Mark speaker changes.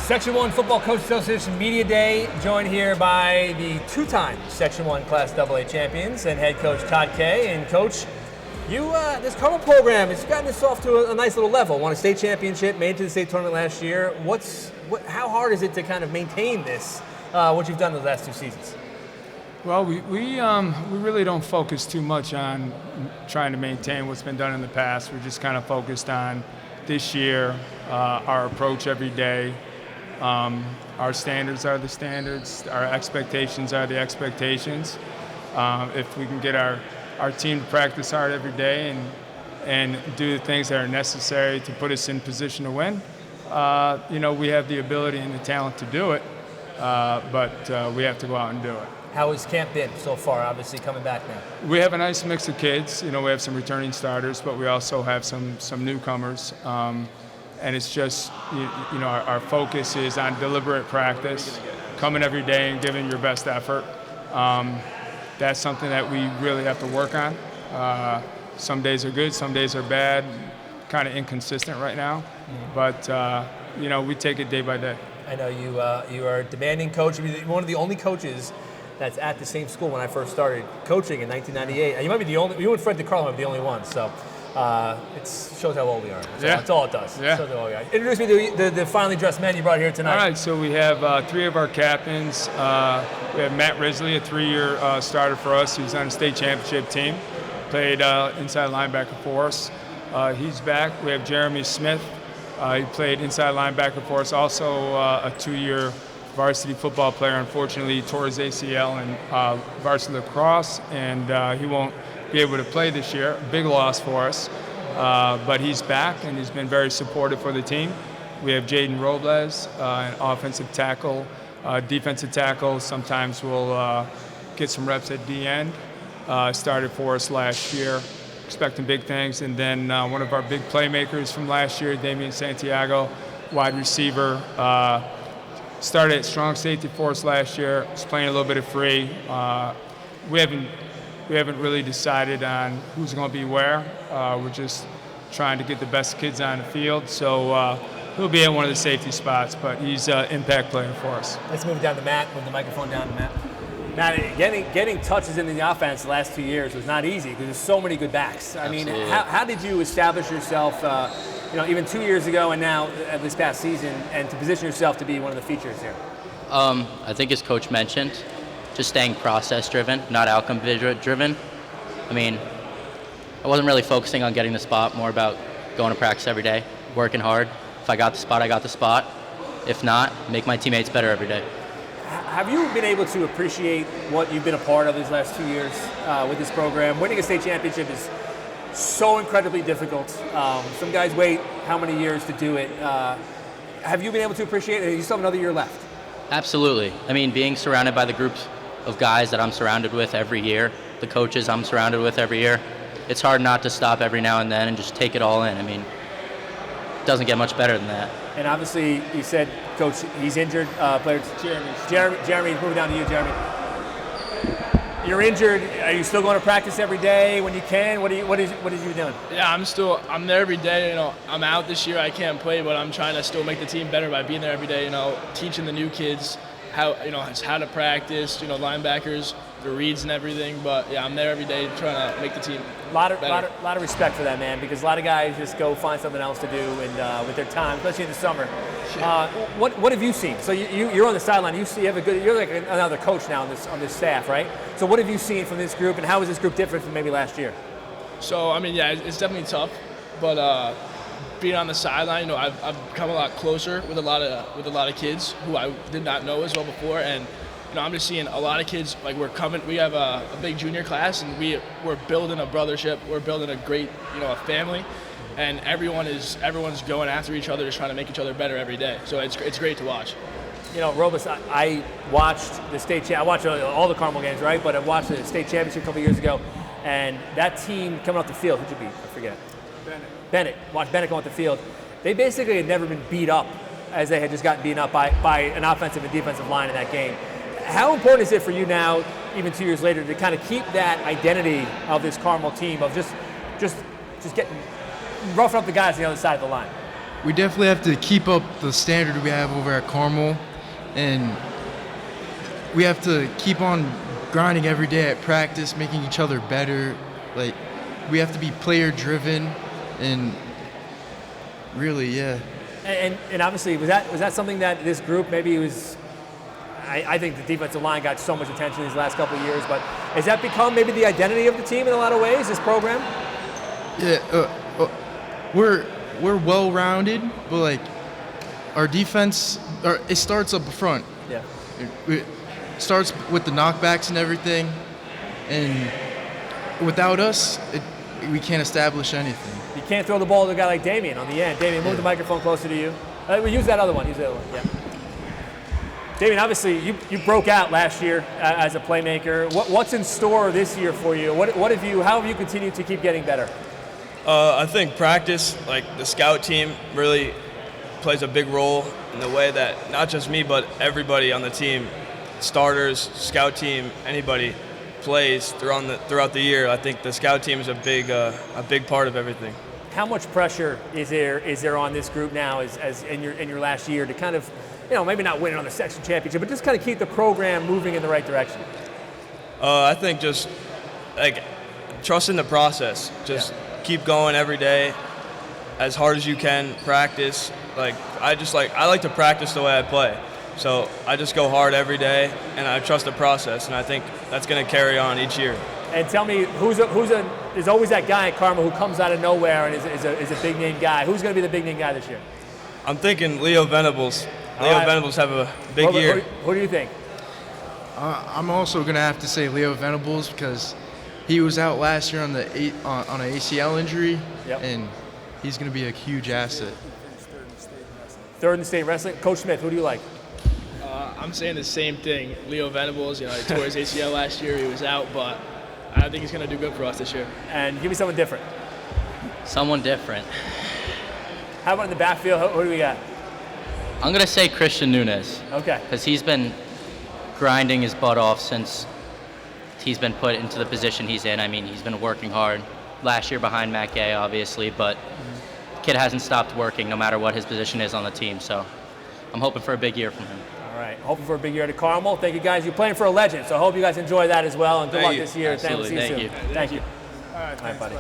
Speaker 1: Section 1 Football Coach Association Media Day, joined here by the two-time Section 1 Class AA champions and head coach Todd Cayea. And Coach, this Carmel program has gotten this off to a nice little level. Won a state championship, made it to the state tournament last year. How hard is it to kind of maintain this, what you've done the last two seasons?
Speaker 2: Well, we really don't focus too much on trying to maintain what's been done in the past. We're just kind of focused on this year, our approach every day. Our standards are the standards. Our expectations are the expectations. If we can get our team to practice hard every day and do the things that are necessary to put us in position to win, we have the ability and the talent to do it, but we have to go out and do it.
Speaker 1: How has camp been so far, obviously coming back now?
Speaker 2: We have a nice mix of kids. We have some returning starters, but we also have some newcomers. And it's just, our focus is on deliberate practice, coming every day and giving your best effort. That's something that we really have to work on. Some days are good, some days are bad, kind of inconsistent right now. But, we take it day by day.
Speaker 1: I know you are a demanding coach. You're one of the only coaches that's at the same school when I first started coaching in 1998. You might be the only, you and Fred DeCarlo might be the only ones, so. It shows how old we are. That's all it does.
Speaker 2: Yeah.
Speaker 1: Shows how old we are. Introduce me to the finely dressed men you brought here tonight.
Speaker 2: All right, so we have three of our captains. We have Matt Risley, a 3-year starter for us. He was on the state championship team. Played inside linebacker for us. He's back. We have Jeremy Smith. He played inside linebacker for us. Also a 2-year varsity football player. Unfortunately, he tore his ACL in varsity lacrosse, and he won't be able to play this year. Big loss for us, but he's back and he's been very supportive for the team. We have Jaden Robles, an offensive tackle, defensive tackle. Sometimes we'll get some reps at the end. Started for us last year, expecting big things. And then one of our big playmakers from last year, Damian Santiago, wide receiver, started at strong safety for us last year. Was playing a little bit of free. We haven't really decided on who's going to be where. We're just trying to get the best kids on the field. So he'll be in one of the safety spots, but he's an impact player for us.
Speaker 1: Let's move down to Matt. Move the microphone down to Matt. Matt, getting touches into the offense the last 2 years was not easy because there's so many good backs. I mean, how did you establish yourself, even 2 years ago and now at this past season, and to position yourself to be one of the features here?
Speaker 3: I think as Coach mentioned, just staying process-driven, not outcome-driven. I mean, I wasn't really focusing on getting the spot, more about going to practice every day, working hard. If I got the spot, I got the spot. If not, make my teammates better every day.
Speaker 1: Have you been able to appreciate what you've been a part of these last 2 years with this program? Winning a state championship is so incredibly difficult. Some guys wait how many years to do it. Have you been able to appreciate it? You still have another year left.
Speaker 3: Absolutely. I mean, being surrounded by the groups of guys that I'm surrounded with every year, the coaches I'm surrounded with every year, it's hard not to stop every now and then and just take it all in. I mean, it doesn't get much better than that.
Speaker 1: And obviously, you said, Coach, he's injured. Jeremy, moving down to you, Jeremy. You're injured. Are you still going to practice every day when you can? What are you doing?
Speaker 4: Yeah, I'm there every day. I'm out this year. I can't play, but I'm trying to still make the team better by being there every day. Teaching the new kids how to practice. Linebackers, the reads and everything. But yeah, I'm there every day trying to make the team better.
Speaker 1: Lot of respect for that, man, because a lot of guys just go find something else to do and with their time, especially in the summer. What have you seen? So you're on the sideline. You're like another coach now on this staff, right? So what have you seen from this group, and how is this group different from maybe last year?
Speaker 4: So I mean, yeah, it's definitely tough, but being on the sideline, I've come a lot closer with a lot of kids who I did not know as well before, and I'm just seeing a lot of kids. Like we have a big junior class, and we're building a brothership. We're building a great a family. And everyone's going after each other, just trying to make each other better every day. So it's great to watch.
Speaker 1: Robles, I watched I watched all the Carmel games, right? But I watched the state championship a couple years ago, and that team coming off the field, who'd you beat? I forget. Bennett. Watched Bennett come off the field. They basically had never been beat up as they had just gotten beaten up by an offensive and defensive line in that game. How important is it for you now, even 2 years later, to kind of keep that identity of this Carmel team of just getting roughing up the guys on the other side of the line?
Speaker 5: we definitely have to keep up the standard we have over at Carmel, and we have to keep on grinding every day at practice, making each other better. Like, we have to be player driven, and really, yeah.
Speaker 1: And obviously, was that something that this group maybe was? I think the defensive line got so much attention these last couple of years, but has that become maybe the identity of the team in a lot of ways? This program?
Speaker 5: Yeah, we're well rounded, but like our defense, it starts up front.
Speaker 1: Yeah.
Speaker 5: It starts with the knockbacks and everything, and without us, we can't establish anything.
Speaker 1: You can't throw the ball to a guy like Damian on the end. Damian, move the microphone closer to you. Use that other one. Use the other one. Yeah. Damian, obviously, you broke out last year as a playmaker. What's in store this year for you? How have you continued to keep getting better?
Speaker 6: I think practice, like the scout team, really plays a big role in the way that not just me, but everybody on the team, starters, scout team, anybody plays throughout the year. I think the scout team is a big part of everything.
Speaker 1: How much pressure is there on this group now, as in your last year, to kind of, maybe not win it on the section championship, but just kind of keep the program moving in the right direction?
Speaker 6: I think just like trust in the process. Just keep going every day, as hard as you can. Practice. I like to practice the way I play. So I just go hard every day, and I trust the process, and I think that's going to carry on each year.
Speaker 1: And tell me, there's always that guy at Carmel who comes out of nowhere and is a big name guy. Who's going to be the big name guy this year?
Speaker 6: I'm thinking Leo Venables. Venables have a big year.
Speaker 1: Who do you think?
Speaker 5: I'm also gonna have to say Leo Venables, because he was out last year on an ACL injury, and he's gonna be a huge asset.
Speaker 1: Third in state wrestling. Coach Smith, who do you like?
Speaker 4: I'm saying the same thing. Leo Venables, he tore his ACL last year. He was out, but I think he's going to do good for us this year.
Speaker 1: And give me someone different.
Speaker 3: Someone different.
Speaker 1: How about in the backfield? Who do we got?
Speaker 3: I'm going to say Christian Nunez.
Speaker 1: Okay.
Speaker 3: Because he's been grinding his butt off since he's been put into the position he's in. I mean, he's been working hard. Last year behind Matt Gay, obviously, but the kid hasn't stopped working no matter what his position is on the team. So I'm hoping for a big year from him.
Speaker 1: All right. Hoping for a big year at Carmel. Thank you, guys. You're playing for a legend, so I hope you guys enjoy that as well. And good luck this year.
Speaker 3: Absolutely.
Speaker 1: Thank you.
Speaker 3: Thank you.
Speaker 1: Thank you. All right, buddy.